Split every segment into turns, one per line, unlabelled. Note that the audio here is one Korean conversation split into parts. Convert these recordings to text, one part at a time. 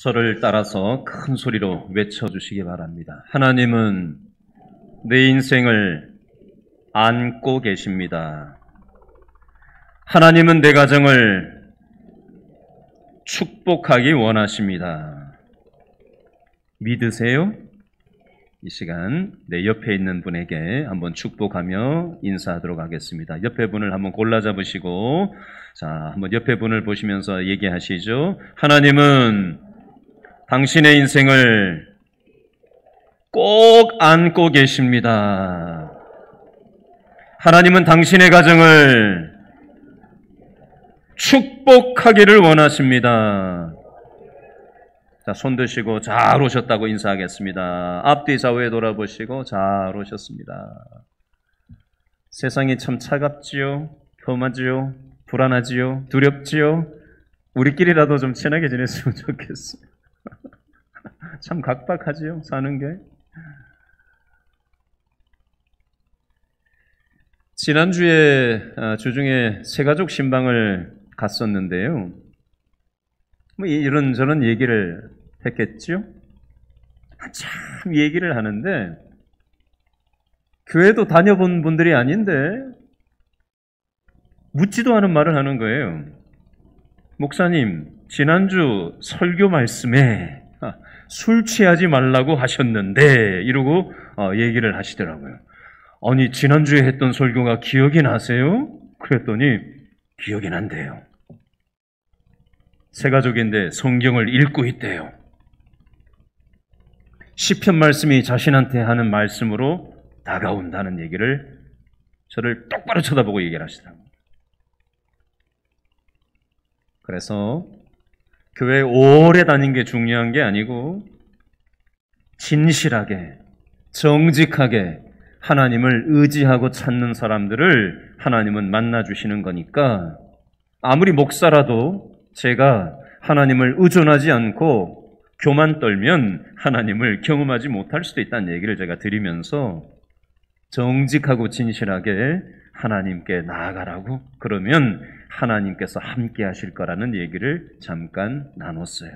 저를 따라서 큰 소리로 외쳐주시기 바랍니다. 하나님은 내 인생을 안고 계십니다. 하나님은 내 가정을 축복하기 원하십니다. 믿으세요? 이 시간 내 옆에 있는 분에게 한번 축복하며 인사하도록 하겠습니다. 옆에 분을 한번 골라 잡으시고, 자, 한번 옆에 분을 보시면서 얘기하시죠. 하나님은 당신의 인생을 꼭 안고 계십니다. 하나님은 당신의 가정을 축복하기를 원하십니다. 자, 손 드시고 잘 오셨다고 인사하겠습니다. 앞뒤 좌우에 돌아보시고 잘 오셨습니다. 세상이 참 차갑지요? 험하지요? 불안하지요? 두렵지요? 우리끼리라도 좀 친하게 지냈으면 좋겠어요. 참 각박하지요? 사는 게. 지난주에 주중에 새가족 신방을 갔었는데요. 뭐 이런저런 얘기를 했겠죠? 참 얘기를 하는데 교회도 다녀본 분들이 아닌데 묻지도 않은 말을 하는 거예요. 목사님, 지난주 설교 말씀에 술 취하지 말라고 하셨는데 이러고 얘기를 하시더라고요. 아니, 지난주에 했던 설교가 기억이 나세요? 그랬더니 기억이 난대요. 새가족인데 성경을 읽고 있대요. 시편 말씀이 자신한테 하는 말씀으로 다가온다는 얘기를 저를 똑바로 쳐다보고 얘기를 하시더라고요. 그래서 교회 오래 다닌 게 중요한 게 아니고 진실하게 정직하게 하나님을 의지하고 찾는 사람들을 하나님은 만나주시는 거니까 아무리 목사라도 제가 하나님을 의존하지 않고 교만 떨면 하나님을 경험하지 못할 수도 있다는 얘기를 제가 드리면서 정직하고 진실하게 하나님께 나아가라고, 그러면 하나님께서 함께 하실 거라는 얘기를 잠깐 나눴어요.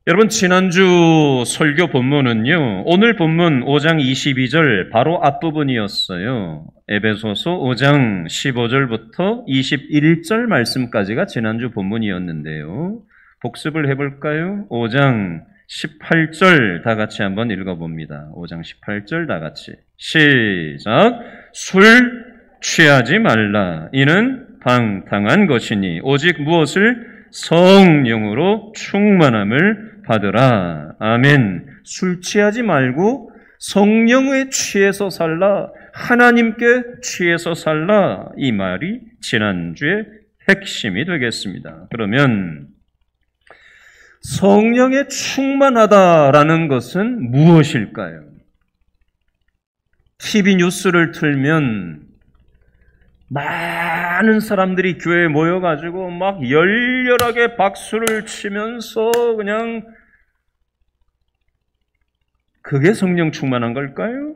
여러분, 지난주 설교 본문은요, 오늘 본문 5장 22절 바로 앞부분이었어요. 에베소서 5장 15절부터 21절 말씀까지가 지난주 본문이었는데요. 복습을 해볼까요? 5장 18절 다 같이 한번 읽어봅니다. 5장 18절 다 같이 시작. 술 취하지 말라. 이는 방탕한 것이니 오직 무엇을? 성령으로 충만함을 받으라. 아멘. 술 취하지 말고 성령에 취해서 살라. 하나님께 취해서 살라. 이 말이 지난주의 핵심이 되겠습니다. 그러면 성령에 충만하다라는 것은 무엇일까요? TV 뉴스를 틀면 많은 사람들이 교회에 모여가지고 막 열렬하게 박수를 치면서 그냥, 그게 성령 충만한 걸까요?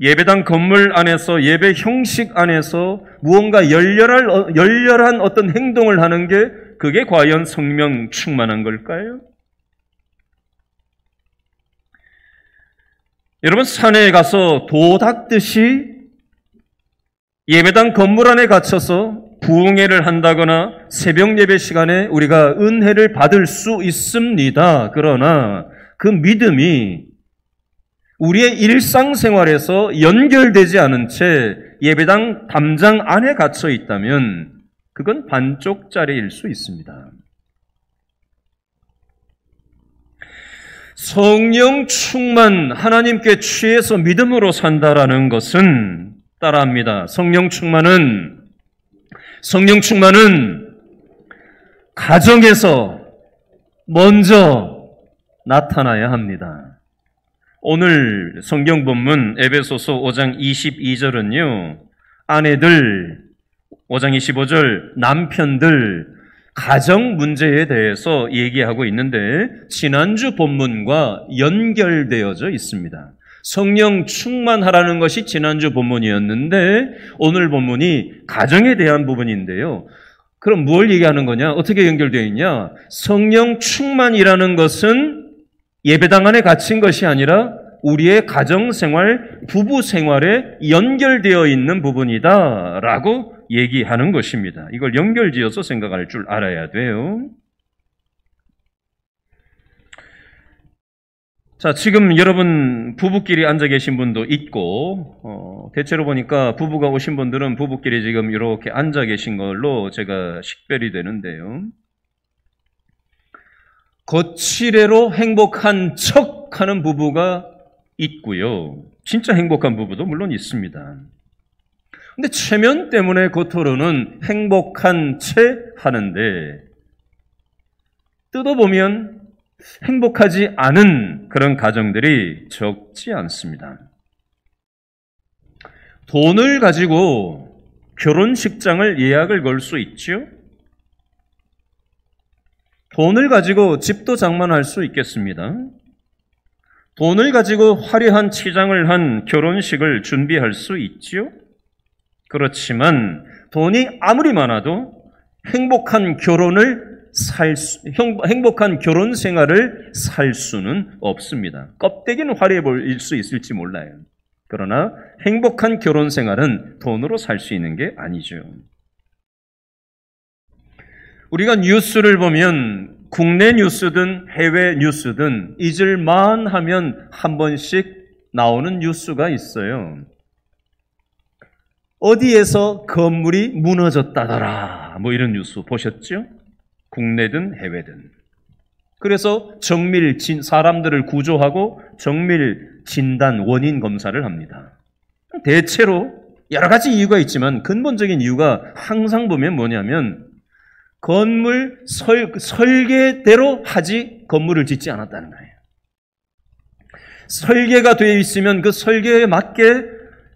예배당 건물 안에서, 예배 형식 안에서 무언가 열렬한 어떤 행동을 하는 게 그게 과연 성령 충만한 걸까요? 여러분, 산에 가서 도 닦듯이 예배당 건물 안에 갇혀서 부흥회를 한다거나 새벽 예배 시간에 우리가 은혜를 받을 수 있습니다. 그러나 그 믿음이 우리의 일상생활에서 연결되지 않은 채 예배당 담장 안에 갇혀 있다면 그건 반쪽짜리일 수 있습니다. 성령 충만, 하나님께 취해서 믿음으로 산다라는 것은 따라합니다. 성령 충만은 가정에서 먼저 나타나야 합니다. 오늘 성경 본문 에베소서 5장 22절은요, 아내들, 5장 25절 남편들 가정 문제에 대해서 얘기하고 있는데 지난주 본문과 연결되어져 있습니다. 성령 충만하라는 것이 지난주 본문이었는데 오늘 본문이 가정에 대한 부분인데요. 그럼 뭘 얘기하는 거냐? 어떻게 연결되어 있냐? 성령 충만이라는 것은 예배당 안에 갇힌 것이 아니라 우리의 가정생활, 부부생활에 연결되어 있는 부분이다라고 얘기하는 것입니다. 이걸 연결지어서 생각할 줄 알아야 돼요. 자, 지금 여러분 부부끼리 앉아 계신 분도 있고 대체로 보니까 부부가 오신 분들은 부부끼리 지금 이렇게 앉아 계신 걸로 제가 식별이 되는데요. 거칠애로 행복한 척하는 부부가 있고요. 진짜 행복한 부부도 물론 있습니다. 근데 체면 때문에 겉으로는 행복한 채 하는데 뜯어보면 행복하지 않은 그런 가정들이 적지 않습니다. 돈을 가지고 결혼식장을 예약을 걸 수 있죠? 돈을 가지고 집도 장만할 수 있겠습니다. 돈을 가지고 화려한 치장을 한 결혼식을 준비할 수 있죠? 그렇지만 돈이 아무리 많아도 행복한 행복한 결혼 생활을 살 수는 없습니다. 껍데기는 화려해 보일 수 있을지 몰라요. 그러나 행복한 결혼 생활은 돈으로 살 수 있는 게 아니죠. 우리가 뉴스를 보면 국내 뉴스든 해외 뉴스든 잊을만 하면 한 번씩 나오는 뉴스가 있어요. 어디에서 건물이 무너졌다더라. 뭐 이런 뉴스 보셨죠? 국내든 해외든. 그래서 사람들을 구조하고 정밀 진단 원인 검사를 합니다. 대체로 여러 가지 이유가 있지만 근본적인 이유가 항상 보면 뭐냐면 건물 설계대로 건물을 짓지 않았다는 거예요. 설계가 되어 있으면 그 설계에 맞게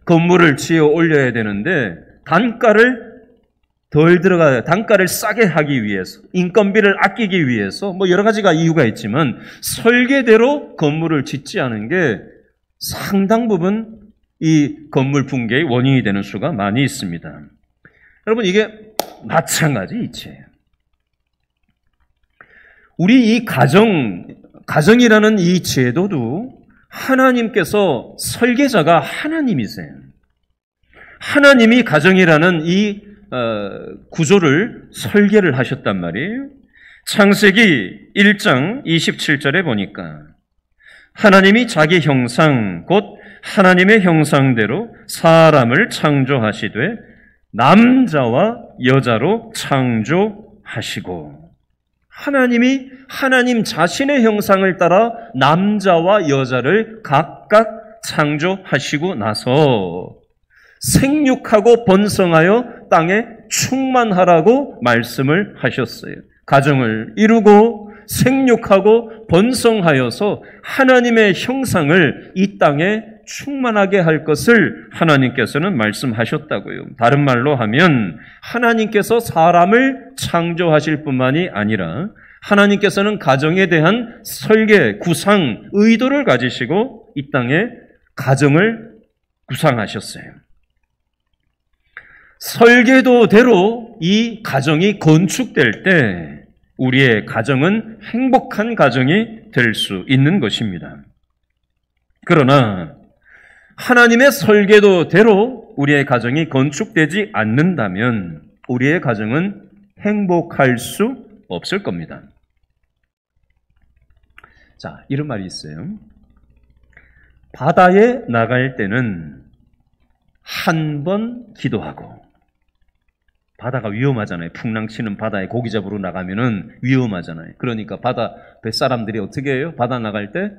건물을 지어 올려야 되는데 단가를 싸게 하기 위해서, 인건비를 아끼기 위해서 뭐 여러 가지가 이유가 있지만 설계대로 건물을 짓지 않은 게 상당 부분 이 건물 붕괴의 원인이 되는 수가 많이 있습니다. 여러분 이게 마찬가지 이치예요. 우리 이 가정이라는 이 제도도 하나님께서 설계자가 하나님이세요. 하나님이 가정이라는 이 구조를 설계를 하셨단 말이에요. 창세기 1장 27절에 보니까 하나님이 자기 형상 곧 하나님의 형상대로 사람을 창조하시되 남자와 여자로 창조하시고 하나님이 하나님 자신의 형상을 따라 남자와 여자를 각각 창조하시고 나서 생육하고 번성하여 땅에 충만하라고 말씀을 하셨어요. 가정을 이루고 생육하고 번성하여서 하나님의 형상을 이 땅에 충만하게 할 것을 하나님께서는 말씀하셨다고요. 다른 말로 하면 하나님께서 사람을 창조하실 뿐만이 아니라 하나님께서는 가정에 대한 설계, 구상, 의도를 가지시고 이 땅에 가정을 구상하셨어요. 설계도대로 이 가정이 건축될 때 우리의 가정은 행복한 가정이 될 수 있는 것입니다. 그러나 하나님의 설계도대로 우리의 가정이 건축되지 않는다면 우리의 가정은 행복할 수 없을 겁니다. 자, 이런 말이 있어요. 바다에 나갈 때는 한 번 기도하고, 바다가 위험하잖아요. 풍랑치는 바다에 고기 잡으러 나가면은 위험하잖아요. 그러니까 뱃사람들이 어떻게 해요? 바다 나갈 때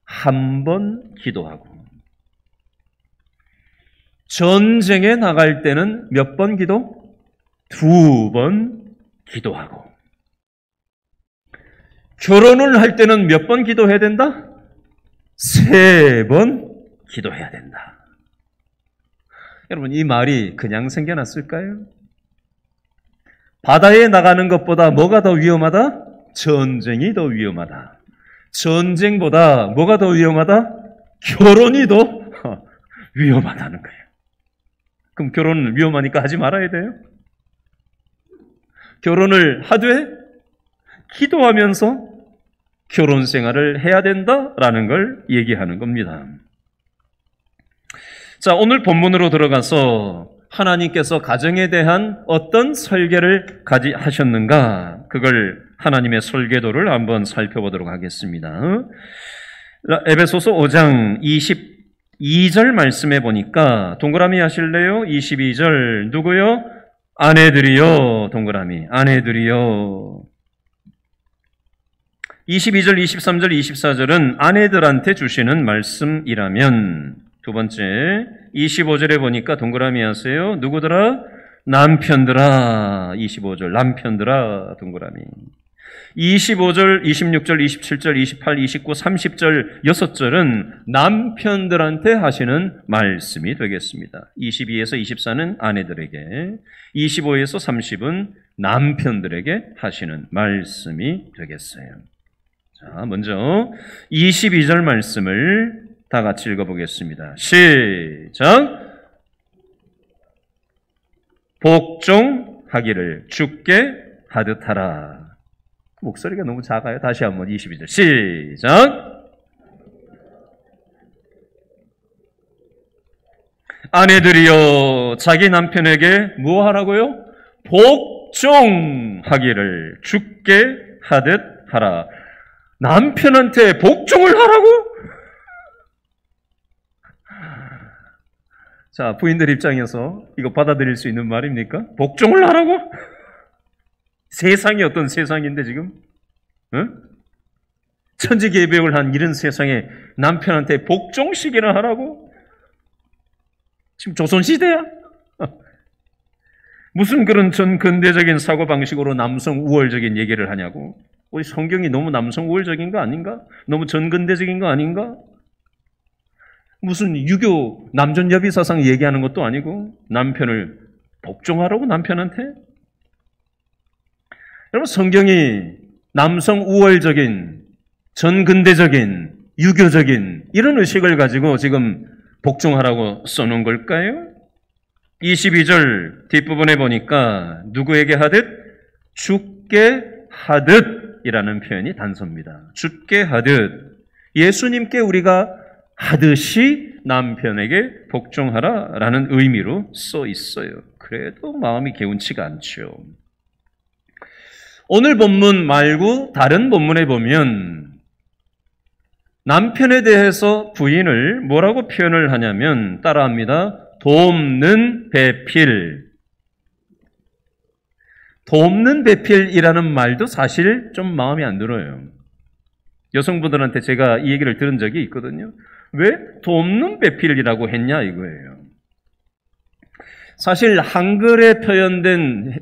한 번 기도하고, 전쟁에 나갈 때는 몇 번 기도? 2번 기도하고, 결혼을 할 때는 몇 번 기도해야 된다? 3번 기도해야 된다. 여러분, 이 말이 그냥 생겨났을까요? 바다에 나가는 것보다 뭐가 더 위험하다? 전쟁이 더 위험하다. 전쟁보다 뭐가 더 위험하다? 결혼이 더 위험하다는 거예요. 그럼 결혼은 위험하니까 하지 말아야 돼요? 결혼을 하되 기도하면서 결혼 생활을 해야 된다라는 걸 얘기하는 겁니다. 자, 오늘 본문으로 들어가서 하나님께서 가정에 대한 어떤 설계를 하셨는가, 그걸 하나님의 설계도를 한번 살펴보도록 하겠습니다. 에베소서 5장 22절 말씀해 보니까 동그라미 하실래요? 22절 누구요? 아내들이요. 동그라미. 아내들이요. 22절, 23절, 24절은 아내들한테 주시는 말씀이라면, 두 번째 25절에 보니까 동그라미 하세요. 누구더라? 남편들아. 25절 남편들아. 동그라미. 25절, 26절, 27절, 28, 29, 30절 6절은 남편들한테 하시는 말씀이 되겠습니다. 22에서 24는 아내들에게, 25에서 30은 남편들에게 하시는 말씀이 되겠어요. 자, 먼저 22절 말씀을 다 같이 읽어보겠습니다. 시작! 복종하기를 주께 하듯 하라. 목소리가 너무 작아요. 다시 한번 22절 시작! 아내들이여 자기 남편에게 뭐 하라고요? 복종하기를 주께 하듯 하라. 남편한테 복종을 하라고? 자, 부인들 입장에서 이거 받아들일 수 있는 말입니까? 복종을 하라고? 세상이 어떤 세상인데 지금? 응? 천지개벽을 한 이런 세상에 남편한테 복종시키나 하라고? 지금 조선시대야? 무슨 그런 전근대적인 사고방식으로 남성 우월적인 얘기를 하냐고? 우리 성경이 너무 남성 우월적인 거 아닌가? 너무 전근대적인 거 아닌가? 무슨 유교 남존여비 사상 얘기하는 것도 아니고 남편을 복종하라고 남편한테? 여러분, 성경이 남성 우월적인, 전근대적인, 유교적인 이런 의식을 가지고 지금 복종하라고 써놓은 걸까요? 22절 뒷부분에 보니까 누구에게 하듯? 주께 하듯 이라는 표현이 단서입니다. 주께 하듯. 예수님께 우리가 하듯이 남편에게 복종하라라는 의미로 써 있어요. 그래도 마음이 개운치가 않죠. 오늘 본문 말고 다른 본문에 보면 남편에 대해서 부인을 뭐라고 표현을 하냐면 따라합니다. 돕는 배필. 돕는 배필이라는 말도 사실 좀 마음에 안 들어요. 여성분들한테 제가 이 얘기를 들은 적이 있거든요. 왜 돕는 배필이라고 했냐 이거예요. 사실 한글에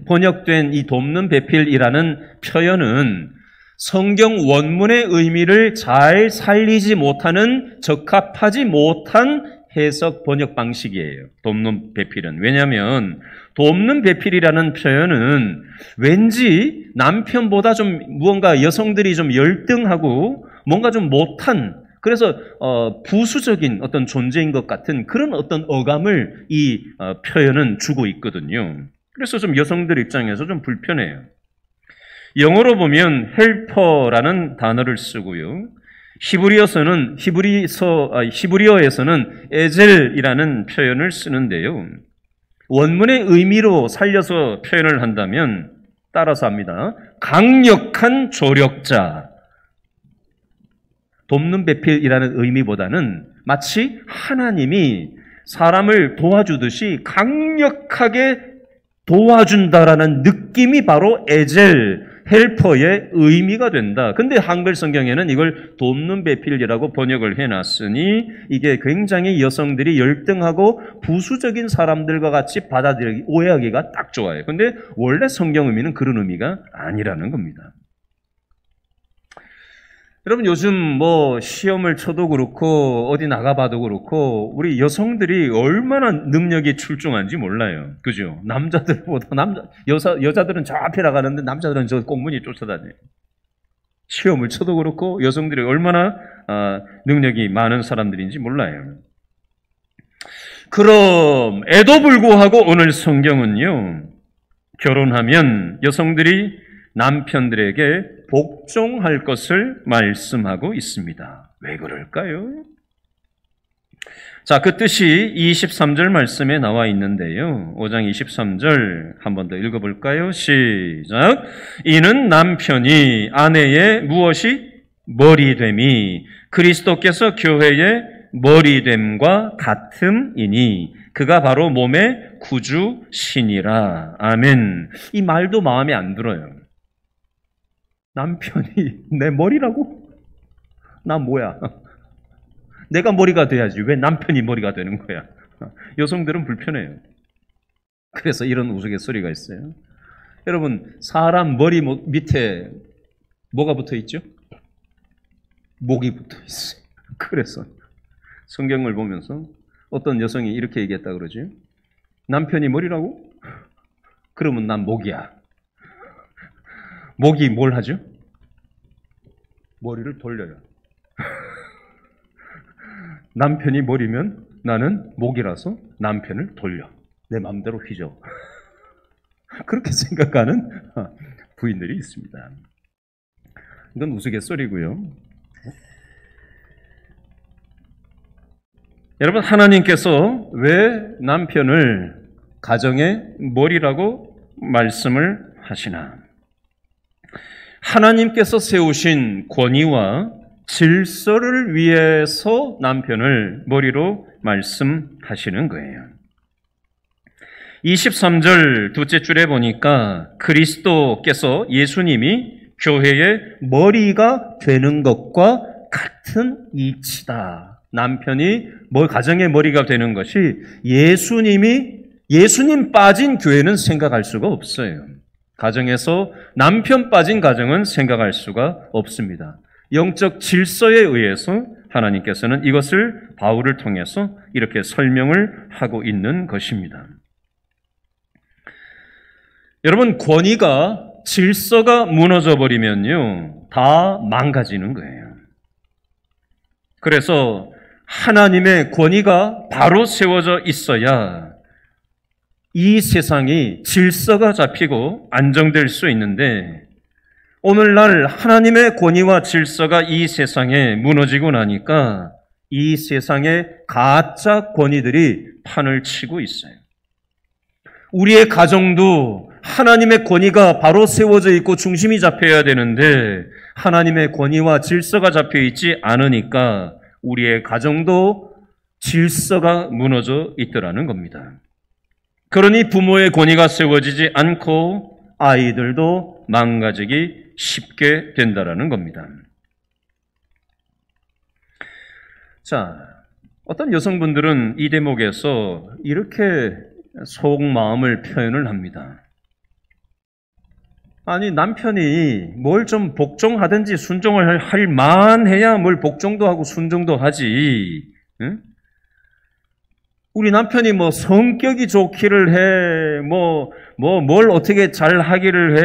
번역된 이 돕는 배필이라는 표현은 성경 원문의 의미를 잘 살리지 못하는, 적합하지 못한 해석 번역 방식이에요. 돕는 배필은. 왜냐하면 돕는 배필이라는 표현은 왠지 남편보다 좀 무언가 여성들이 좀 열등하고 뭔가 좀 못한, 그래서 부수적인 어떤 존재인 것 같은 그런 어떤 어감을 이 표현은 주고 있거든요. 그래서 좀 여성들 입장에서 좀 불편해요. 영어로 보면 헬퍼라는 단어를 쓰고요. 히브리어에서는 에젤이라는 표현을 쓰는데요. 원문의 의미로 살려서 표현을 한다면 따라서 합니다. 강력한 조력자. 돕는 배필이라는 의미보다는 마치 하나님이 사람을 도와주듯이 강력하게 도와준다라는 느낌이 바로 에젤, 헬퍼의 의미가 된다. 근데 한글 성경에는 이걸 돕는 배필이라고 번역을 해놨으니 이게 굉장히 여성들이 열등하고 부수적인 사람들과 같이 오해하기가 딱 좋아요. 근데 원래 성경 의미는 그런 의미가 아니라는 겁니다. 여러분, 요즘 시험을 쳐도 그렇고 어디 나가봐도 그렇고 우리 여성들이 얼마나 능력이 출중한지 몰라요. 그죠? 남자들보다 여자들은 저 앞에 나가는데 남자들은 저 꽁무니 쫓아다녀요. 시험을 쳐도 그렇고 여성들이 얼마나 능력이 많은 사람들인지 몰라요. 그럼에도 불구하고 오늘 성경은요, 결혼하면 여성들이 남편들에게 복종할 것을 말씀하고 있습니다. 왜 그럴까요? 자, 그 뜻이 23절 말씀에 나와 있는데요. 5장 23절 한 번 더 읽어볼까요? 시작. 이는 남편이 아내의 무엇이 머리됨이 그리스도께서 교회의 머리됨과 같음이니 그가 바로 몸의 구주시니라. 아멘. 이 말도 마음에 안 들어요. 남편이 내 머리라고? 나 뭐야? 내가 머리가 돼야지. 왜 남편이 머리가 되는 거야? 여성들은 불편해요. 그래서 이런 우스갯소리가 있어요. 여러분, 사람 머리 밑에 뭐가 붙어 있죠? 목이 붙어 있어요. 그래서 성경을 보면서 어떤 여성이 이렇게 얘기했다 그러지? 남편이 머리라고? 그러면 난 목이야. 목이 뭘 하죠? 머리를 돌려요. 남편이 머리면 나는 목이라서 남편을 돌려. 내 마음대로 휘저. 그렇게 생각하는 부인들이 있습니다. 이건 우스갯소리고요. 여러분, 하나님께서 왜 남편을 가정의 머리라고 말씀을 하시나? 하나님께서 세우신 권위와 질서를 위해서 남편을 머리로 말씀하시는 거예요. 23절 둘째 줄에 보니까 그리스도께서 예수님이 교회의 머리가 되는 것과 같은 이치다. 남편이 가정의 머리가 되는 것이 예수님 빠진 교회는 생각할 수가 없어요. 가정에서 남편 빠진 가정은 생각할 수가 없습니다. 영적 질서에 의해서 하나님께서는 이것을 바울을 통해서 이렇게 설명을 하고 있는 것입니다. 여러분, 권위가 질서가 무너져 버리면요, 다 망가지는 거예요. 그래서 하나님의 권위가 바로 세워져 있어야 이 세상이 질서가 잡히고 안정될 수 있는데, 오늘날 하나님의 권위와 질서가 이 세상에 무너지고 나니까 이 세상의 가짜 권위들이 판을 치고 있어요. 우리의 가정도 하나님의 권위가 바로 세워져 있고 중심이 잡혀야 되는데 하나님의 권위와 질서가 잡혀 있지 않으니까 우리의 가정도 질서가 무너져 있더라는 겁니다. 그러니 부모의 권위가 세워지지 않고 아이들도 망가지기 쉽게 된다라는 겁니다. 자, 어떤 여성분들은 이 대목에서 이렇게 속마음을 표현을 합니다. 아니, 남편이 뭘 좀 복종하든지 순종을 할 만해야 뭘 복종도 하고 순종도 하지. 응? 우리 남편이 뭐 성격이 좋기를 해, 뭘 어떻게 잘 하기를 해,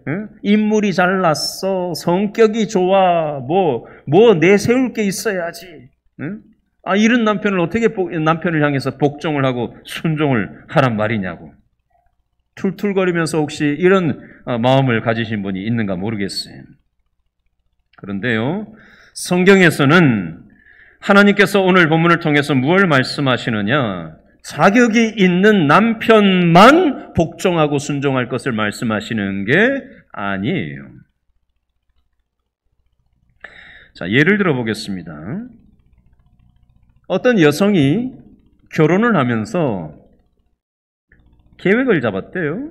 응? 인물이 잘났어, 성격이 좋아, 뭐 내세울 게 있어야지. 응? 이런 남편을 어떻게 남편을 향해서 복종을 하고 순종을 하란 말이냐고. 툴툴거리면서 혹시 이런 마음을 가지신 분이 있는가 모르겠어요. 그런데요, 성경에서는 하나님께서 오늘 본문을 통해서 무엇을 말씀하시느냐? 자격이 있는 남편만 복종하고 순종할 것을 말씀하시는 게 아니에요. 자, 예를 들어 보겠습니다. 어떤 여성이 결혼을 하면서 계획을 잡았대요.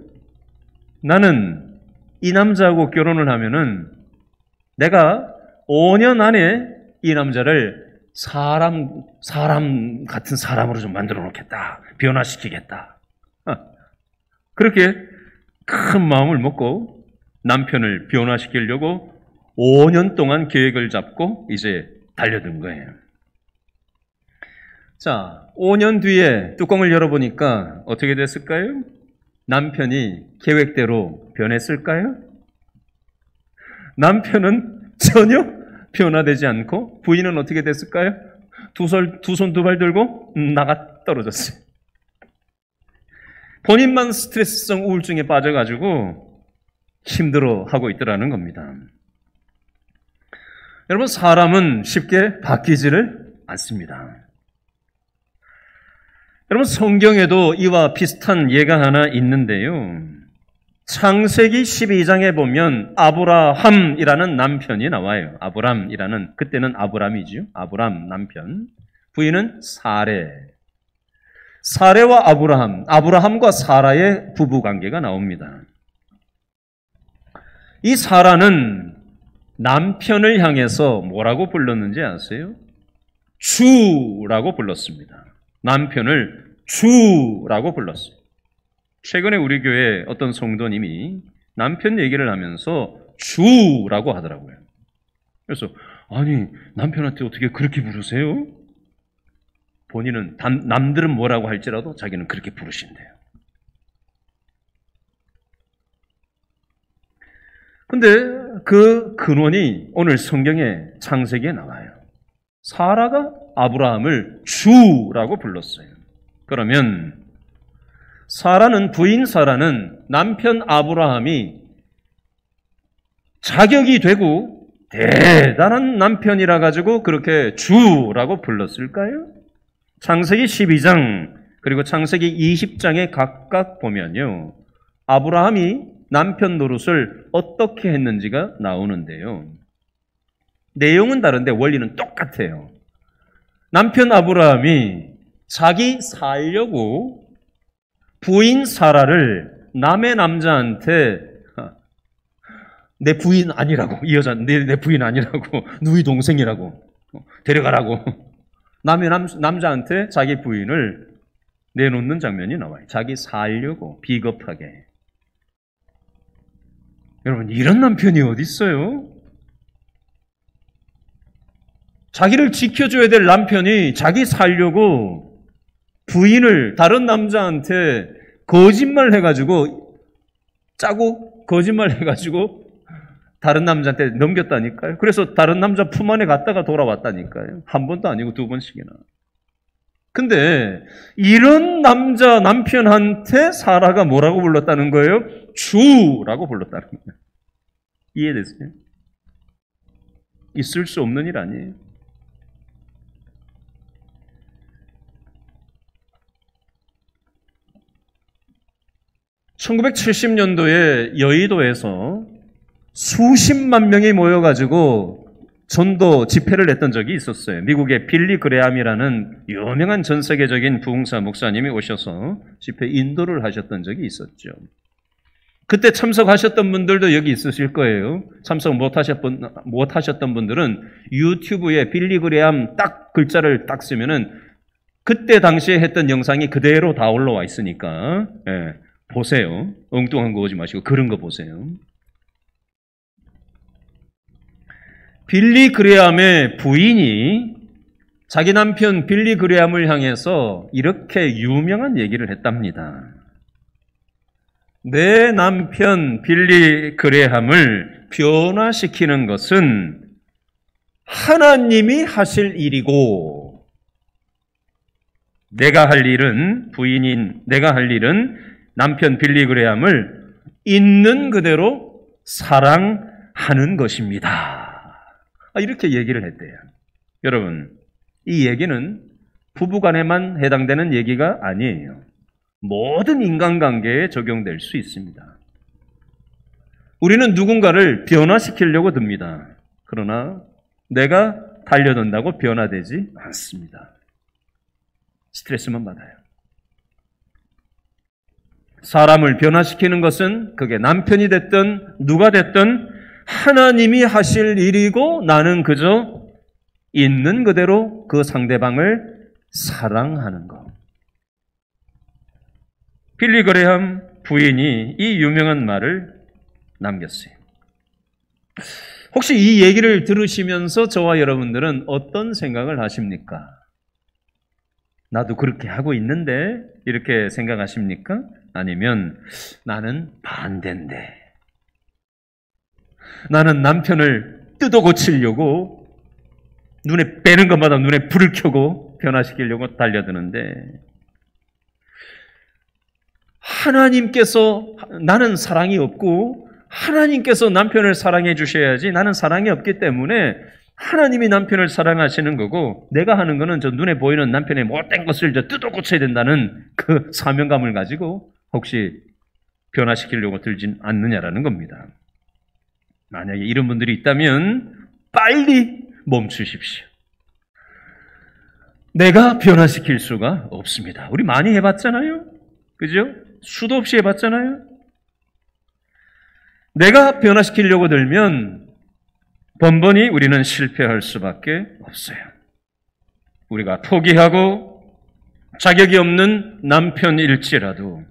나는 이 남자하고 결혼을 하면은 내가 5년 안에 이 남자를 사람 같은 사람으로 좀 만들어 놓겠다. 변화시키겠다. 그렇게 큰 마음을 먹고 남편을 변화시키려고 5년 동안 계획을 잡고 이제 달려든 거예요. 자, 5년 뒤에 뚜껑을 열어보니까 어떻게 됐을까요? 남편이 계획대로 변했을까요? 남편은 전혀 변화되지 않고 부인은 어떻게 됐을까요? 두 손 두 발 들고 나가 떨어졌어요. 본인만 스트레스성 우울증에 빠져가지고 힘들어하고 있더라는 겁니다. 여러분, 사람은 쉽게 바뀌지를 않습니다. 여러분, 성경에도 이와 비슷한 예가 하나 있는데요. 창세기 12장에 보면 아브라함이라는 남편이 나와요. 아브람이라는, 그때는 아브람이죠. 아브람 남편. 부인은 사레. 사레와 아브라함과 사라의 부부관계가 나옵니다. 이 사라는 남편을 향해서 뭐라고 불렀는지 아세요? 주라고 불렀습니다. 남편을 주라고 불렀어요. 최근에 우리 교회 어떤 성도님이 남편 얘기를 하면서 주라고 하더라고요. 그래서 아니, 남편한테 어떻게 그렇게 부르세요? 본인은 남들은 뭐라고 할지라도 자기는 그렇게 부르신대요. 근데 그 근원이 오늘 성경의 창세기에 나와요. 사라가 아브라함을 주라고 불렀어요. 그러면 부인 사라는 남편 아브라함이 자격이 되고 대단한 남편이라 가지고 그렇게 주라고 불렀을까요? 창세기 12장 그리고 창세기 20장에 각각 보면요, 아브라함이 남편 노릇을 어떻게 했는지가 나오는데요. 내용은 다른데 원리는 똑같아요. 남편 아브라함이 자기 살려고 부인 사라를 남의 남자한테 내 부인 아니라고, 이 여자 내 부인 아니라고, 누이 동생이라고 데려가라고 남의 남자한테 자기 부인을 내놓는 장면이 나와요. 자기 살려고 비겁하게. 여러분, 이런 남편이 어디 있어요? 자기를 지켜줘야 될 남편이 자기 살려고 부인을 다른 남자한테 거짓말 해가지고 짜고 거짓말 해가지고 다른 남자한테 넘겼다니까요. 그래서 다른 남자 품 안에 갔다가 돌아왔다니까요. 한 번도 아니고 두 번씩이나. 근데 이런 남편한테 사라가 뭐라고 불렀다는 거예요? 주라고 불렀다는 거예요. 이해됐어요? 있을 수 없는 일 아니에요. (1970년도에) 여의도에서 수십만 명이 모여가지고 전도 집회를 했던 적이 있었어요. 미국의 빌리 그레함이라는 유명한 전 세계적인 부흥사 목사님이 오셔서 집회 인도를 하셨던 적이 있었죠. 그때 참석하셨던 분들도 여기 있으실 거예요. 참석 못하셨던 분들은 유튜브에 빌리 그레함 딱 글자를 딱 쓰면은 그때 당시에 했던 영상이 그대로 다 올라와 있으니까, 예, 보세요. 엉뚱한 거 오지 마시고 그런 거 보세요. 빌리 그레함의 부인이 자기 남편 빌리 그레함을 향해서 이렇게 유명한 얘기를 했답니다. 내 남편 빌리 그레함을 변화시키는 것은 하나님이 하실 일이고, 내가 할 일은 남편 빌리 그레함을 있는 그대로 사랑하는 것입니다. 이렇게 얘기를 했대요. 여러분, 이 얘기는 부부간에만 해당되는 얘기가 아니에요. 모든 인간관계에 적용될 수 있습니다. 우리는 누군가를 변화시키려고 듭니다. 그러나 내가 달려든다고 변화되지 않습니다. 스트레스만 받아요. 사람을 변화시키는 것은 그게 남편이 됐든 누가 됐든 하나님이 하실 일이고, 나는 그저 있는 그대로 그 상대방을 사랑하는 것. 빌리 그레함 부인이 이 유명한 말을 남겼어요. 혹시 이 얘기를 들으시면서 저와 여러분들은 어떤 생각을 하십니까? 나도 그렇게 하고 있는데 이렇게 생각하십니까? 아니면 나는 반대인데, 나는 남편을 뜯어 고치려고 눈에 빼는 것마다 눈에 불을 켜고 변화시키려고 달려드는데 하나님께서 나는 사랑이 없고 하나님께서 남편을 사랑해 주셔야지 나는 사랑이 없기 때문에 하나님이 남편을 사랑하시는 거고 내가 하는 거는 저 눈에 보이는 남편의 못된 것을 뜯어 고쳐야 된다는 그 사명감을 가지고 혹시 변화시키려고 들진 않느냐라는 겁니다. 만약에 이런 분들이 있다면 빨리 멈추십시오. 내가 변화시킬 수가 없습니다. 우리 많이 해봤잖아요. 그죠? 수도 없이 해봤잖아요. 내가 변화시키려고 들면 번번이 우리는 실패할 수밖에 없어요. 우리가 포기하고 자격이 없는 남편일지라도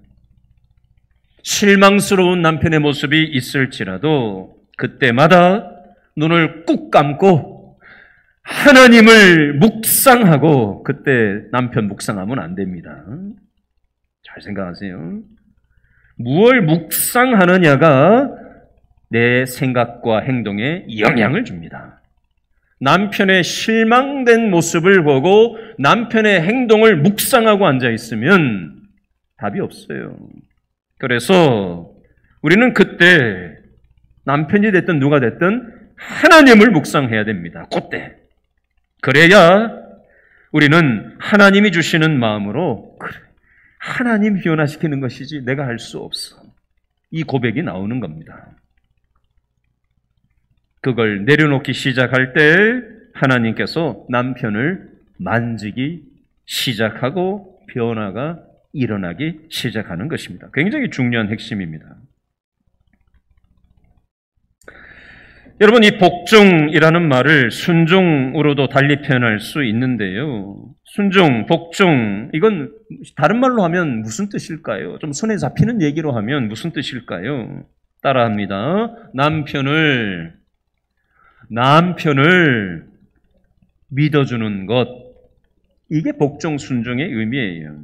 실망스러운 남편의 모습이 있을지라도 그때마다 눈을 꾹 감고 하나님을 묵상하고 그때 남편 묵상하면 안 됩니다. 잘 생각하세요. 무엇을 묵상하느냐가 내 생각과 행동에 영향을 줍니다. 남편의 실망된 모습을 보고 남편의 행동을 묵상하고 앉아있으면 답이 없어요. 그래서 우리는 그때 남편이 됐든 누가 됐든 하나님을 묵상해야 됩니다. 그때. 그래야 우리는 하나님이 주시는 마음으로 그래, 하나님 변화시키는 것이지 내가 할 수 없어. 이 고백이 나오는 겁니다. 그걸 내려놓기 시작할 때 하나님께서 남편을 만지기 시작하고 변화가 일어나기 시작하는 것입니다. 굉장히 중요한 핵심입니다. 여러분, 이 복종이라는 말을 순종으로도 달리 표현할 수 있는데요. 순종, 복종, 이건 다른 말로 하면 무슨 뜻일까요? 좀 손에 잡히는 얘기로 하면 무슨 뜻일까요? 따라합니다. 남편을 믿어주는 것. 이게 복종, 순종의 의미예요.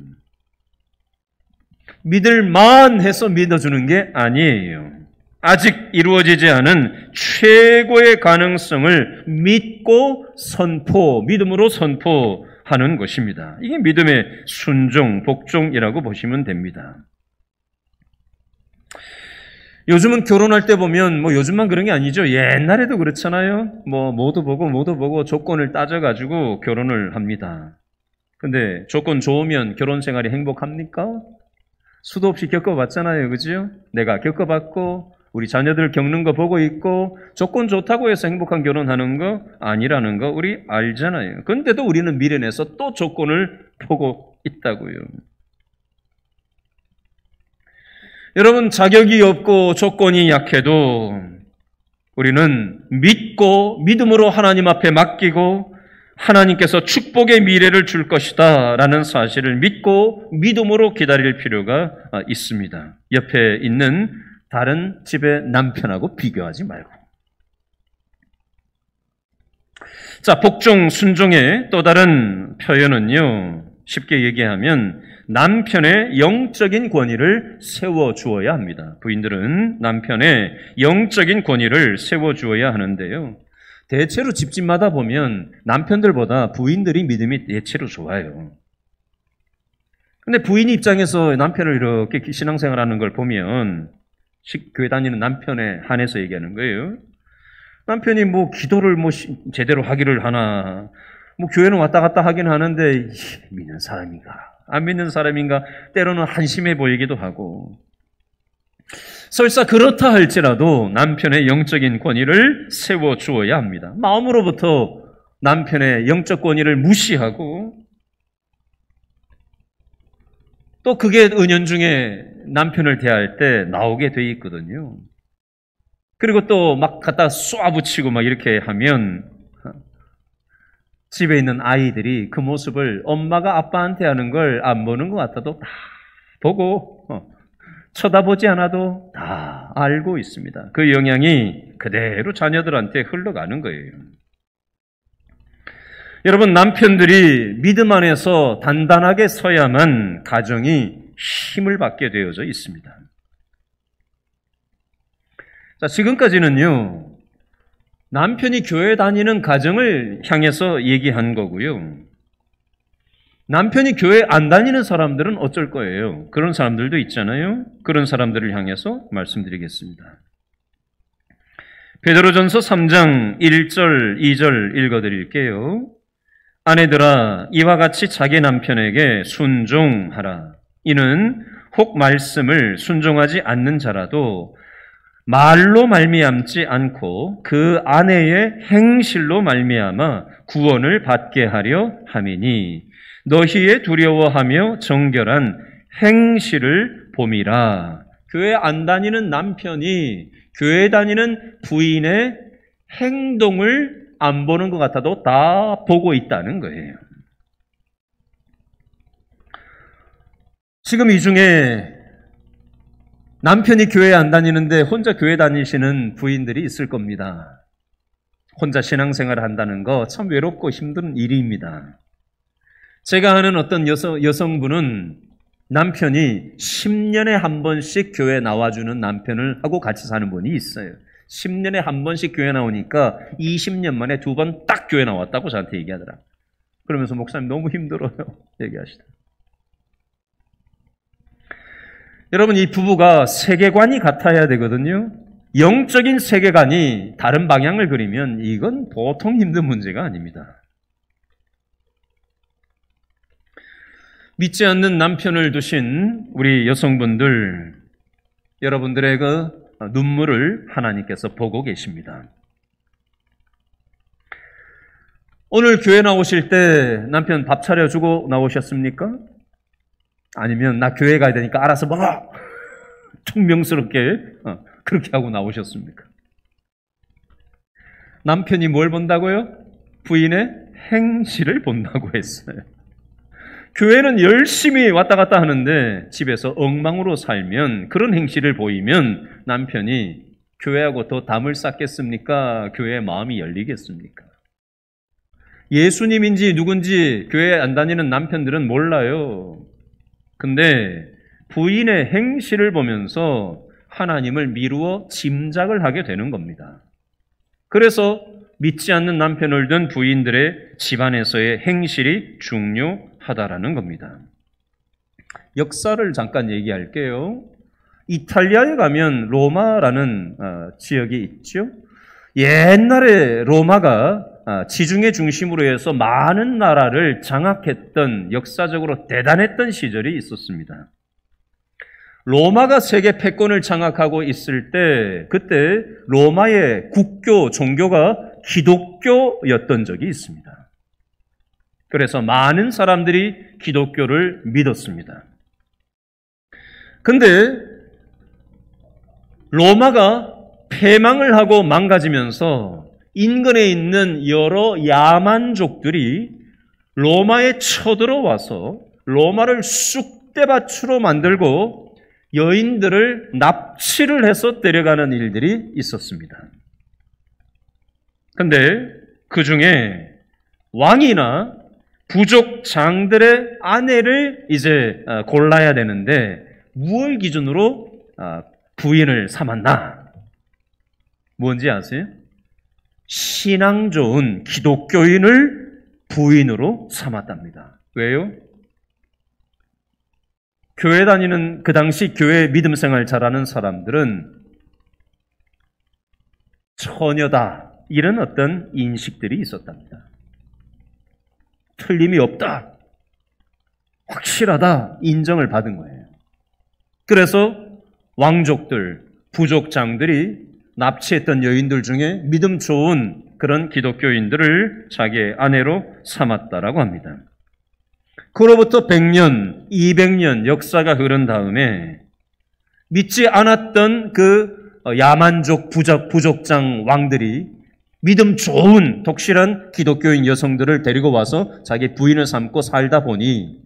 믿을만 해서 믿어주는 게 아니에요. 아직 이루어지지 않은 최고의 가능성을 믿고 믿음으로 선포하는 것입니다. 이게 믿음의 순종, 복종이라고 보시면 됩니다. 요즘은 결혼할 때 보면 요즘만 그런 게 아니죠. 옛날에도 그렇잖아요. 모두 보고 조건을 따져가지고 결혼을 합니다. 근데 조건 좋으면 결혼 생활이 행복합니까? 수도 없이 겪어봤잖아요. 그죠? 내가 겪어봤고 우리 자녀들 겪는 거 보고 있고 조건 좋다고 해서 행복한 결혼하는 거 아니라는 거 우리 알잖아요. 그런데도 우리는 미련해서 또 조건을 보고 있다고요. 여러분, 자격이 없고 조건이 약해도 우리는 믿음으로 하나님 앞에 맡기고 하나님께서 축복의 미래를 줄 것이다 라는 사실을 믿고 믿음으로 기다릴 필요가 있습니다. 옆에 있는 다른 집의 남편하고 비교하지 말고. 자, 복종, 순종의 또 다른 표현은요, 쉽게 얘기하면 남편의 영적인 권위를 세워주어야 합니다. 부인들은 남편의 영적인 권위를 세워주어야 하는데요. 대체로 집집마다 보면 남편들보다 부인들이 믿음이 대체로 좋아요. 근데 부인 입장에서 남편을 이렇게 신앙생활하는 걸 보면 교회 다니는 남편에 한해서 얘기하는 거예요. 남편이 기도를 제대로 하기를 하나, 교회는 왔다 갔다 하긴 하는데 믿는 사람인가 안 믿는 사람인가 때로는 한심해 보이기도 하고, 설사 그렇다 할지라도 남편의 영적인 권위를 세워주어야 합니다. 마음으로부터 남편의 영적 권위를 무시하고 또 그게 은연중에 남편을 대할 때 나오게 돼 있거든요. 그리고 또 막 갖다 쏘아붙이고 막 이렇게 하면 집에 있는 아이들이 그 모습을 엄마가 아빠한테 하는 걸 안 보는 것 같아도 다 보고 쳐다보지 않아도 다 알고 있습니다. 그 영향이 그대로 자녀들한테 흘러가는 거예요. 여러분, 남편들이 믿음 안에서 단단하게 서야만 가정이 힘을 받게 되어져 있습니다. 자, 지금까지는요, 남편이 교회 다니는 가정을 향해서 얘기한 거고요. 남편이 교회 안 다니는 사람들은 어쩔 거예요? 그런 사람들도 있잖아요. 그런 사람들을 향해서 말씀드리겠습니다. 베드로전서 3장 1절, 2절 읽어드릴게요. 아내들아, 이와 같이 자기 남편에게 순종하라. 이는 혹 말씀을 순종하지 않는 자라도 말로 말미암지 않고 그 아내의 행실로 말미암아 구원을 받게 하려 함이니 너희의 두려워하며 정결한 행실을 봄이라. 교회 안 다니는 남편이 교회 다니는 부인의 행동을 안 보는 것 같아도 다 보고 있다는 거예요. 지금 이 중에 남편이 교회 안 다니는데 혼자 교회 다니시는 부인들이 있을 겁니다. 혼자 신앙생활을 한다는 거 참 외롭고 힘든 일입니다. 제가 아는 어떤 여성분은 남편이 10년에 한 번씩 교회 나와주는 남편을 하고 같이 사는 분이 있어요. 10년에 한 번씩 교회 나오니까 20년 만에 2번 딱 교회 나왔다고 저한테 얘기하더라. 그러면서 목사님 너무 힘들어요. 얘기하시더라. 여러분, 이 부부가 세계관이 같아야 되거든요. 영적인 세계관이 다른 방향을 그리면 이건 보통 힘든 문제가 아닙니다. 믿지 않는 남편을 두신 우리 여성분들, 여러분들의 그 눈물을 하나님께서 보고 계십니다. 오늘 교회 나오실 때 남편 밥 차려주고 나오셨습니까? 아니면 나 교회 가야 되니까 알아서 먹어! 총명스럽게 그렇게 하고 나오셨습니까? 남편이 뭘 본다고요? 부인의 행실을 본다고 했어요. 교회는 열심히 왔다 갔다 하는데 집에서 엉망으로 살면, 그런 행실을 보이면 남편이 교회하고 더 담을 쌓겠습니까? 교회의 마음이 열리겠습니까? 예수님인지 누군지 교회 안 다니는 남편들은 몰라요. 근데 부인의 행실을 보면서 하나님을 미루어 짐작을 하게 되는 겁니다. 그래서 믿지 않는 남편을 둔 부인들의 집안에서의 행실이 중요하다라는 겁니다. 역사를 잠깐 얘기할게요. 이탈리아에 가면 로마라는 지역이 있죠. 옛날에 로마가 지중해 중심으로 해서 많은 나라를 장악했던, 역사적으로 대단했던 시절이 있었습니다. 로마가 세계 패권을 장악하고 있을 때, 그때 로마의 국교, 종교가 기독교였던 적이 있습니다. 그래서 많은 사람들이 기독교를 믿었습니다. 근데 로마가 패망을 하고 망가지면서 인근에 있는 여러 야만족들이 로마에 쳐들어와서 로마를 쑥대밭으로 만들고 여인들을 납치를 해서 데려가는 일들이 있었습니다. 근데 그 중에 왕이나 부족 장들의 아내를 이제 골라야 되는데 무엇을 기준으로 부인을 삼았나? 뭔지 아세요? 신앙 좋은 기독교인을 부인으로 삼았답니다. 왜요? 교회 다니는, 그 당시 교회 믿음 생활 잘하는 사람들은 처녀다, 이런 어떤 인식들이 있었답니다. 틀림이 없다, 확실하다 인정을 받은 거예요. 그래서 왕족들, 부족장들이 납치했던 여인들 중에 믿음 좋은 그런 기독교인들을 자기의 아내로 삼았다라고 합니다. 그로부터 100년, 200년 역사가 흐른 다음에 믿지 않았던 그 야만족 부족장 왕들이 믿음 좋은 독실한 기독교인 여성들을 데리고 와서 자기 부인을 삼고 살다 보니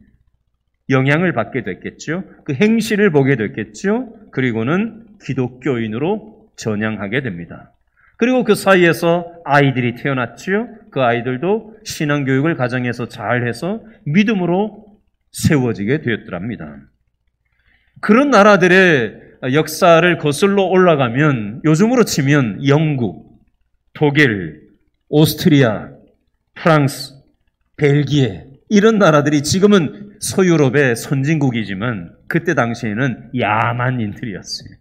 영향을 받게 됐겠죠. 그 행실을 보게 됐겠죠. 그리고는 기독교인으로 전향하게 됩니다. 그리고 그 사이에서 아이들이 태어났죠. 그 아이들도 신앙교육을 가정에서 잘해서 믿음으로 세워지게 되었더랍니다. 그런 나라들의 역사를 거슬러 올라가면 요즘으로 치면 영국, 독일, 오스트리아, 프랑스, 벨기에 이런 나라들이 지금은 서유럽의 선진국이지만 그때 당시에는 야만인들이었어요.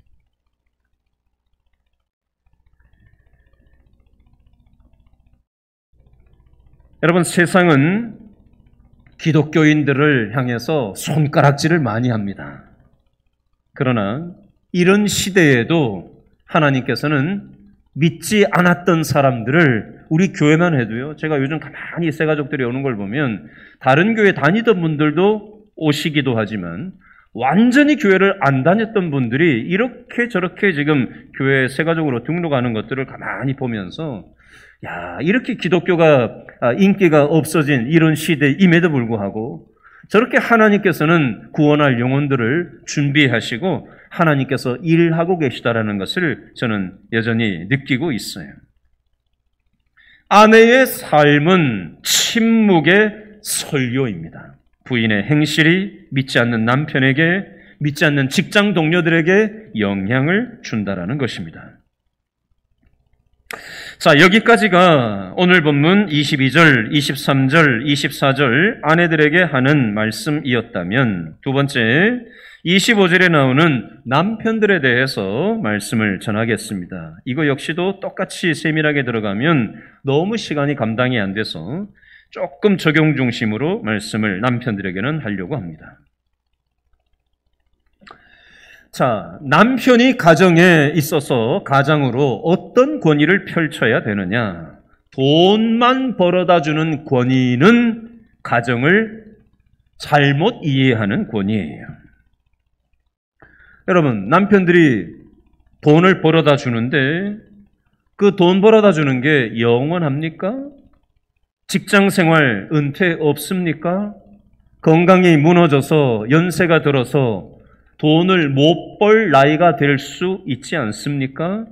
여러분, 세상은 기독교인들을 향해서 손가락질을 많이 합니다. 그러나 이런 시대에도 하나님께서는 믿지 않았던 사람들을 우리 교회만 해도요, 제가 요즘 가만히 새 가족들이 오는 걸 보면 다른 교회 다니던 분들도 오시기도 하지만 완전히 교회를 안 다녔던 분들이 이렇게 저렇게 지금 교회 새 가족으로 등록하는 것들을 가만히 보면서 야, 이렇게 기독교가 인기가 없어진 이런 시대임에도 불구하고 저렇게 하나님께서는 구원할 영혼들을 준비하시고 하나님께서 일하고 계시다라는 것을 저는 여전히 느끼고 있어요. 아내의 삶은 침묵의 설교입니다. 부인의 행실이 믿지 않는 남편에게, 믿지 않는 직장 동료들에게 영향을 준다라는 것입니다. 자, 여기까지가 오늘 본문 22절, 23절, 24절 아내들에게 하는 말씀이었다면 두 번째 25절에 나오는 남편들에 대해서 말씀을 전하겠습니다. 이거 역시도 똑같이 세밀하게 들어가면 너무 시간이 감당이 안 돼서 조금 적용 중심으로 말씀을 남편들에게는 하려고 합니다. 자, 남편이 가정에 있어서 가장으로 어떤 권위를 펼쳐야 되느냐? 돈만 벌어다 주는 권위는 가정을 잘못 이해하는 권위예요. 여러분, 남편들이 돈을 벌어다 주는데 그 돈 벌어다 주는 게 영원합니까? 직장 생활 은퇴 없습니까? 건강이 무너져서 연세가 들어서 돈을 못 벌 나이가 될 수 있지 않습니까?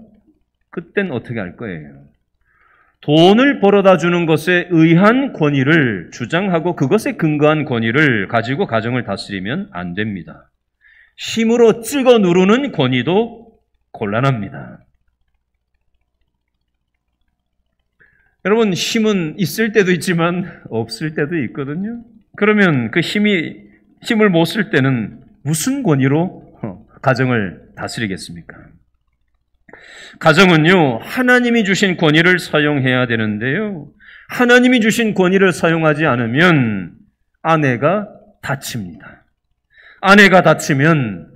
그땐 어떻게 할 거예요? 돈을 벌어다 주는 것에 의한 권위를 주장하고 그것에 근거한 권위를 가지고 가정을 다스리면 안 됩니다. 힘으로 찍어 누르는 권위도 곤란합니다. 여러분, 힘은 있을 때도 있지만 없을 때도 있거든요. 그러면 그 힘을 못 쓸 때는 무슨 권위로 가정을 다스리겠습니까? 가정은요, 하나님이 주신 권위를 사용해야 되는데요. 하나님이 주신 권위를 사용하지 않으면 아내가 다칩니다. 아내가 다치면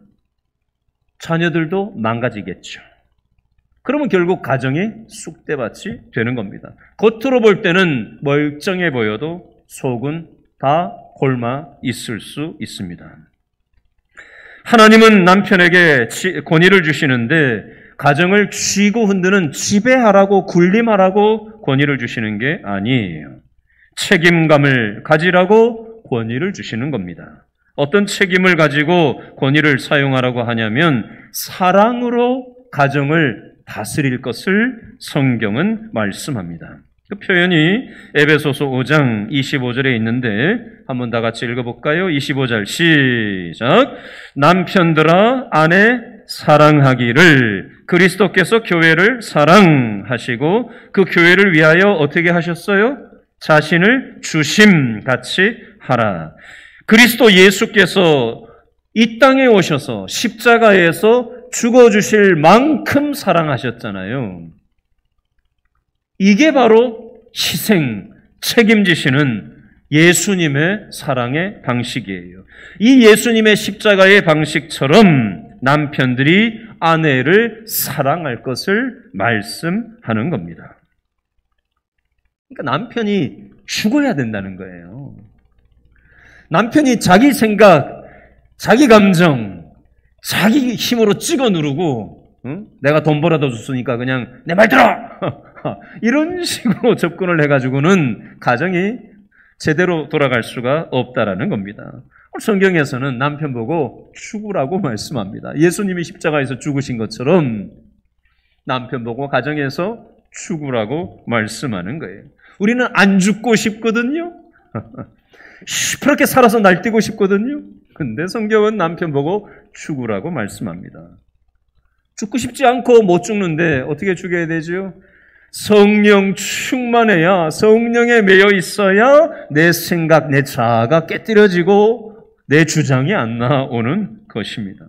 자녀들도 망가지겠죠. 그러면 결국 가정이 쑥대밭이 되는 겁니다. 겉으로 볼 때는 멀쩡해 보여도 속은 다 골마 있을 수 있습니다. 하나님은 남편에게 권위를 주시는데 가정을 쥐고 흔드는 지배하라고 군림하라고 권위를 주시는 게 아니에요. 책임감을 가지라고 권위를 주시는 겁니다. 어떤 책임을 가지고 권위를 사용하라고 하냐면 사랑으로 가정을 다스릴 것을 성경은 말씀합니다. 그 표현이 에베소서 5장 25절에 있는데 한번 다 같이 읽어볼까요? 25절 시작. 남편들아 아내 사랑하기를 그리스도께서 교회를 사랑하시고 그 교회를 위하여 어떻게 하셨어요? 자신을 주심같이 하라. 그리스도 예수께서 이 땅에 오셔서 십자가에서 죽어주실 만큼 사랑하셨잖아요. 이게 바로 희생, 책임지시는 예수님의 사랑의 방식이에요. 이 예수님의 십자가의 방식처럼 남편들이 아내를 사랑할 것을 말씀하는 겁니다. 그러니까 남편이 죽어야 된다는 거예요. 남편이 자기 생각, 자기 감정, 자기 힘으로 찍어 누르고 내가 돈 벌어다 줬으니까 그냥 내 말 들어! 이런 식으로 접근을 해가지고는 가정이 제대로 돌아갈 수가 없다라는 겁니다. 성경에서는 남편 보고 죽으라고 말씀합니다. 예수님이 십자가에서 죽으신 것처럼 남편 보고 가정에서 죽으라고 말씀하는 거예요. 우리는 안 죽고 싶거든요. 시퍼렇게 살아서 날뛰고 싶거든요. 근데 성경은 남편 보고 죽으라고 말씀합니다. 죽고 싶지 않고 못 죽는데 어떻게 죽여야 되죠? 성령 충만해야, 성령에 매여 있어야 내 생각, 내 자아가 깨뜨려지고 내 주장이 안 나오는 것입니다.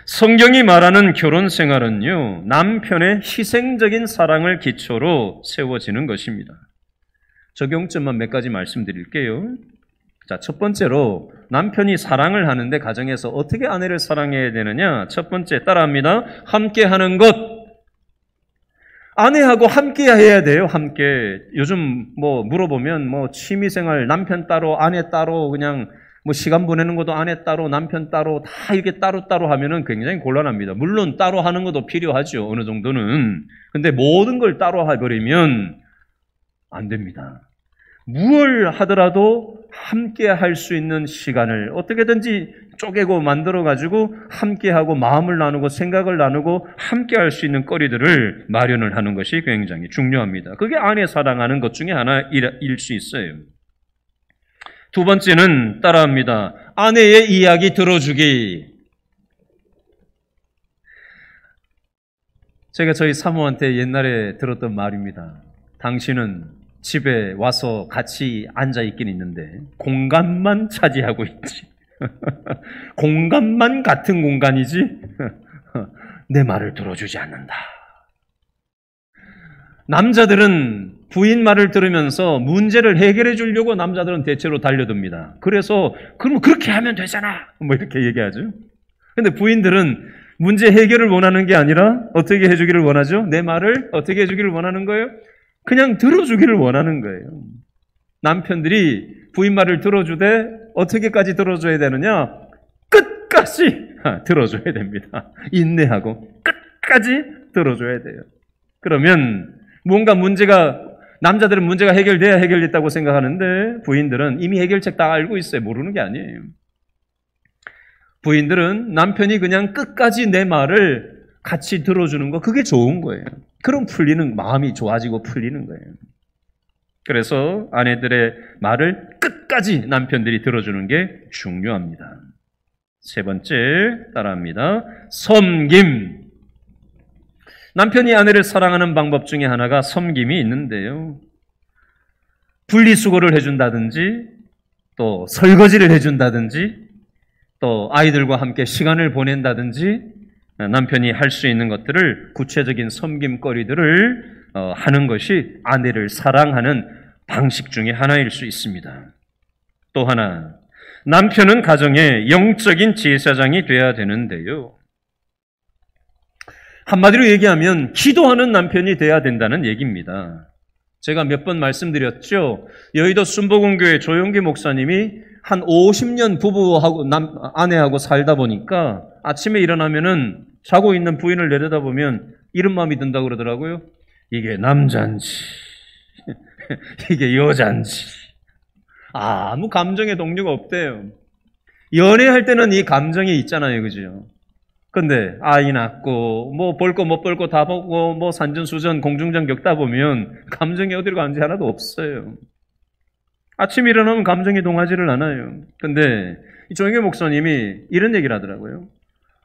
성경이 말하는 결혼 생활은요, 남편의 희생적인 사랑을 기초로 세워지는 것입니다. 적용점만 몇 가지 말씀드릴게요. 자, 첫 번째로 남편이 사랑을 하는데 가정에서 어떻게 아내를 사랑해야 되느냐? 첫 번째 따라합니다. 함께 하는 것. 아내하고 함께 해야 돼요. 함께. 요즘 물어보면 취미생활 남편 따로 아내 따로 그냥 시간 보내는 것도 아내 따로 남편 따로 다 이렇게 따로따로 하면은 굉장히 곤란합니다. 물론 따로 하는 것도 필요하죠. 어느 정도는. 근데 모든 걸 따로 해버리면 안 됩니다. 무엇을 하더라도 함께 할 수 있는 시간을 어떻게든지 쪼개고 만들어가지고 함께하고 마음을 나누고 생각을 나누고 함께 할 수 있는 거리들을 마련을 하는 것이 굉장히 중요합니다. 그게 아내 사랑하는 것 중에 하나일 수 있어요. 두 번째는 따라합니다. 아내의 이야기 들어주기. 제가 저희 사모한테 옛날에 들었던 말입니다. 당신은 집에 와서 같이 앉아있긴 있는데 공간만 차지하고 있지. 공간만 같은 공간이지 내 말을 들어주지 않는다. 남자들은 부인 말을 들으면서 문제를 해결해 주려고 남자들은 대체로 달려듭니다. 그래서 그럼 그렇게 하면 되잖아 이렇게 얘기하죠. 근데 부인들은 문제 해결을 원하는 게 아니라 어떻게 해주기를 원하죠? 내 말을 어떻게 해주기를 원하는 거예요? 그냥 들어주기를 원하는 거예요. 남편들이 부인 말을 들어주되 어떻게까지 들어줘야 되느냐? 끝까지 들어줘야 됩니다. 인내하고 끝까지 들어줘야 돼요. 그러면 뭔가 남자들은 문제가 해결돼야 해결됐다고 생각하는데 부인들은 이미 해결책 다 알고 있어요. 모르는 게 아니에요. 부인들은 남편이 그냥 끝까지 내 말을 같이 들어주는 거, 그게 좋은 거예요. 그럼 마음이 좋아지고 풀리는 거예요. 그래서 아내들의 말을 끝까지 남편들이 들어주는 게 중요합니다. 세 번째, 따라합니다. 섬김. 남편이 아내를 사랑하는 방법 중에 하나가 섬김이 있는데요. 분리수거를 해준다든지, 또 설거지를 해준다든지, 또 아이들과 함께 시간을 보낸다든지, 남편이 할 수 있는 것들을 구체적인 섬김거리들을 하는 것이 아내를 사랑하는 방식 중에 하나일 수 있습니다. 또 하나, 남편은 가정의 영적인 제사장이 돼야 되는데요. 한마디로 얘기하면 기도하는 남편이 돼야 된다는 얘기입니다. 제가 몇 번 말씀드렸죠. 여의도 순복음교회 조용기 목사님이 한 50년 부부하고 아내하고 살다 보니까 아침에 일어나면은 자고 있는 부인을 내려다보면 이런 마음이 든다고 그러더라고요. 이게 남잔지 이게 여잔지 아무 감정의 동료가 없대요. 연애할 때는 이 감정이 있잖아요. 그죠? 근데 아이 낳고 볼 거 못 볼 거 다 보고 산전수전 공중전 겪다 보면 감정이 어디로 가는지 하나도 없어요. 아침에 일어나면 감정이 동하지를 않아요. 근데 이 조영규 목사님이 이런 얘기를 하더라고요.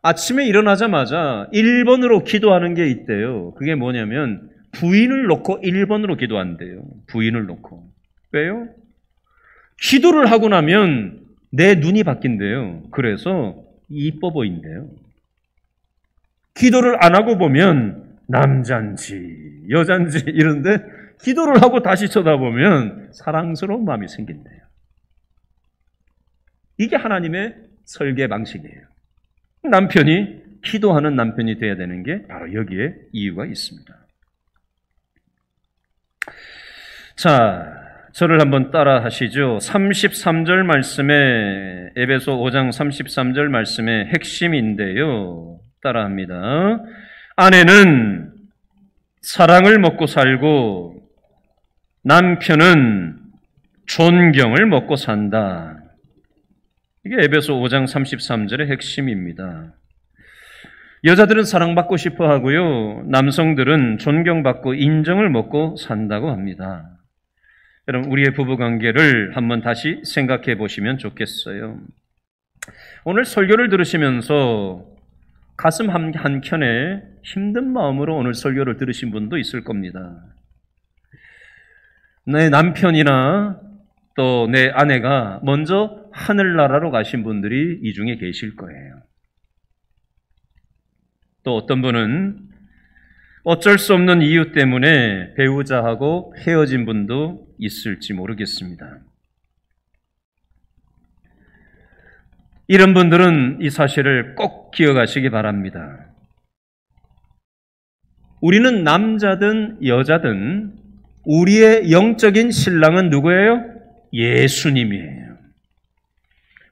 아침에 일어나자마자 1번으로 기도하는 게 있대요. 그게 뭐냐면 부인을 놓고 1번으로 기도한대요. 부인을 놓고. 왜요? 기도를 하고 나면 내 눈이 바뀐대요. 그래서 이뻐 보인대요. 기도를 안 하고 보면 남잔지 여잔지 이런데 기도를 하고 다시 쳐다보면 사랑스러운 마음이 생긴대요. 이게 하나님의 설계 방식이에요. 남편이 기도하는 남편이 돼야 되는 게 바로 여기에 이유가 있습니다. 자, 저를 한번 따라 하시죠. 33절 말씀에 에베소 5장 33절 말씀의 핵심인데요. 따라합니다. 아내는 사랑을 먹고 살고 남편은 존경을 먹고 산다. 이게 에베소 5장 33절의 핵심입니다. 여자들은 사랑받고 싶어 하고요. 남성들은 존경받고 인정을 먹고 산다고 합니다. 여러분, 우리의 부부관계를 한번 다시 생각해 보시면 좋겠어요. 오늘 설교를 들으시면서 가슴 한켠에 힘든 마음으로 오늘 설교를 들으신 분도 있을 겁니다. 내 남편이나 또 내 아내가 먼저 하늘나라로 가신 분들이 이 중에 계실 거예요. 또 어떤 분은 어쩔 수 없는 이유 때문에 배우자하고 헤어진 분도 있을지 모르겠습니다. 이런 분들은 이 사실을 꼭 기억하시기 바랍니다. 우리는 남자든 여자든 우리의 영적인 신랑은 누구예요? 예수님이에요.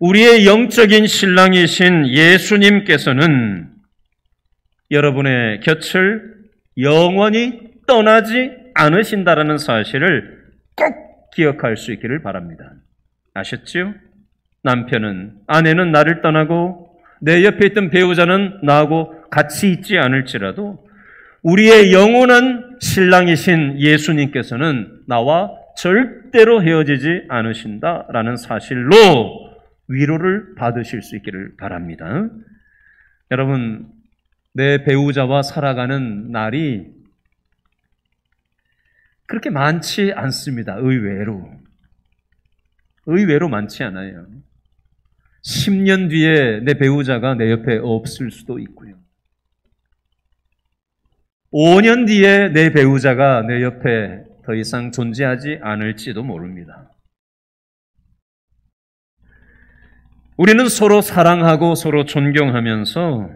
우리의 영적인 신랑이신 예수님께서는 여러분의 곁을 영원히 떠나지 않으신다라는 사실을 꼭 기억할 수 있기를 바랍니다. 아셨죠? 남편은, 아내는 나를 떠나고 내 옆에 있던 배우자는 나하고 같이 있지 않을지라도 우리의 영원한 신랑이신 예수님께서는 나와 절대로 헤어지지 않으신다라는 사실로 위로를 받으실 수 있기를 바랍니다. 여러분, 내 배우자와 살아가는 날이 그렇게 많지 않습니다. 의외로 많지 않아요. 10년 뒤에 내 배우자가 내 옆에 없을 수도 있고요. 5년 뒤에 내 배우자가 내 옆에 더 이상 존재하지 않을지도 모릅니다. 우리는 서로 사랑하고 서로 존경하면서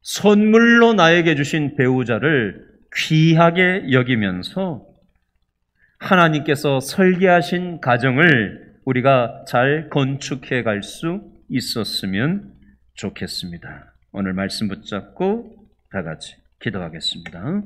선물로 나에게 주신 배우자를 귀하게 여기면서 하나님께서 설계하신 가정을 우리가 잘 건축해 갈 수 있었으면 좋겠습니다. 오늘 말씀 붙잡고 다 같이 기도하겠습니다.